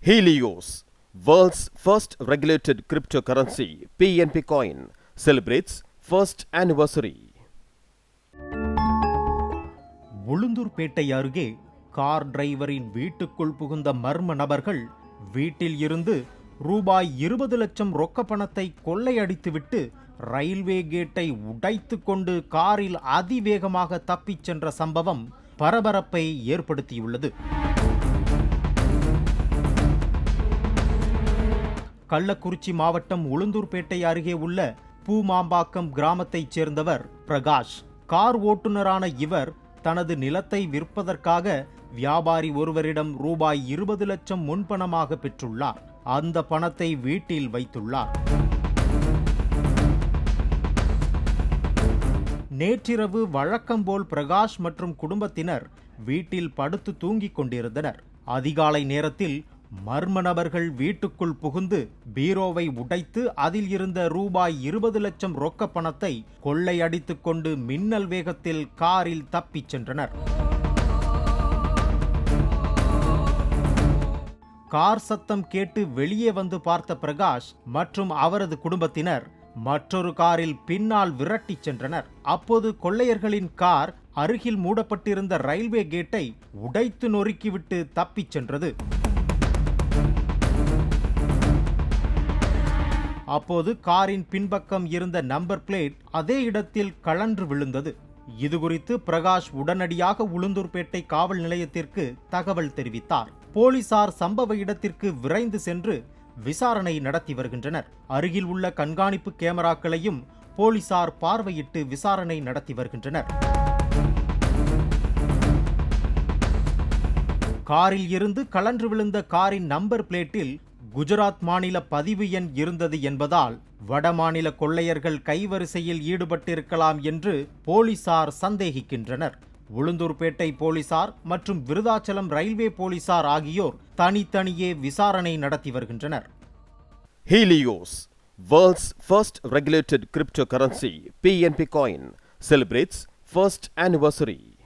Helios, world's first regulated cryptocurrency, PNP coin, celebrates first anniversary. Ulundurpet அருகே car டிரைவரின் வீட்டுக்குள் புகுந்த மர்ம நபர்கள் வீட்டில் இருந்து ரூபாய் 20 லட்சம் ரொக்க பணத்தை கொள்ளையடித்துவிட்டு ரயில்வே கேட்டை உடைத்து கொண்டு காரில் அதிவேகமாக தப்பிச் சென்ற சம்பவம் பரபரப்பை ஏற்படுத்தியுள்ளது. கள்ளக்குறிச்சி மாவட்டம் உளுந்தூர்பேட்டை அருகே உள்ள பூமாம்பாக்கம் கிராமத்தைச் சேர்ந்தவர் பிரகாஷ். கார் ஓட்டுநரான இவர் தனது நிலத்தை விற்பதற்காக வியாபாரி ஒருவரிடம் ரூபாய் 20 லட்சம் முன்பணமாக பெற்றுள்ளார். அந்த பணத்தை வீட்டில் வைத்துள்ளார். நேற்றிரவு வழக்கம்போல் பிரகாஷ் மற்றும் குடும்பத்தினர் வீட்டில் படுத்து தூங்கிக் கொண்டிருந்தனர். அதிகாலை நேரத்தில் மர்ம நபர்கள் வீட்டுக்குள் புகுந்து பீரோவை உடைத்து அதில் இருந்த ரூபாய் 20 லட்சம் ரொக்க பணத்தை கொள்ளையடித்துக் கொண்டு மின்னல் வேகத்தில் காரில் தப்பிச் சென்றனர். கார் சத்தம் கேட்டு வெளியே வந்து பார்த்த பிரகாஷ் மற்றும் அவரது குடும்பத்தினர் மற்றொரு காரில் பின்னால் விரட்டிச் சென்றனர். அப்போது கொள்ளையர்களின் கார் அருகில் மூடப்பட்டிருந்த ரயில்வே கேட்டை உடைத்து நொறுக்கிவிட்டு தப்பிச் சென்றது. அப்போது காரின் பின்பக்கம் இருந்த நம்பர் பிளேட் அதே இடத்தில் கழன்று விழுந்தது. இதுகுறித்து பிரகாஷ் உடனடியாக உளுந்தூர்பேட்டை காவல் நிலையத்திற்கு தகவல் தெரிவித்தார். போலீசார் சம்பவ இடத்திற்கு விரைந்து சென்று விசாரணை நடத்தி வருகின்றனர். அருகில் உள்ள கண்காணிப்பு கேமராக்களையும் போலீசார் பார்வையிட்டு விசாரணை நடத்தி வருகின்றனர். காரில் இருந்து கழன்று விழுந்த காரின் நம்பர் பிளேட்டில் குஜராத் மாநில பதிவு எண் இருந்தது என்பதால் வடமாநில கொள்ளையர்கள் கைவரிசையில் ஈடுபட்டிருக்கலாம் என்று போலீசார் சந்தேகிக்கின்றனர். உளுந்தூர்பேட்டை போலீசார் மற்றும் விருதாச்சலம் ரயில்வே போலீசார் ஆகியோர் தனித்தனியே விசாரணை நடத்தி வருகின்றனர். Helios, world's first regulated cryptocurrency, PNP coin, celebrates first anniversary.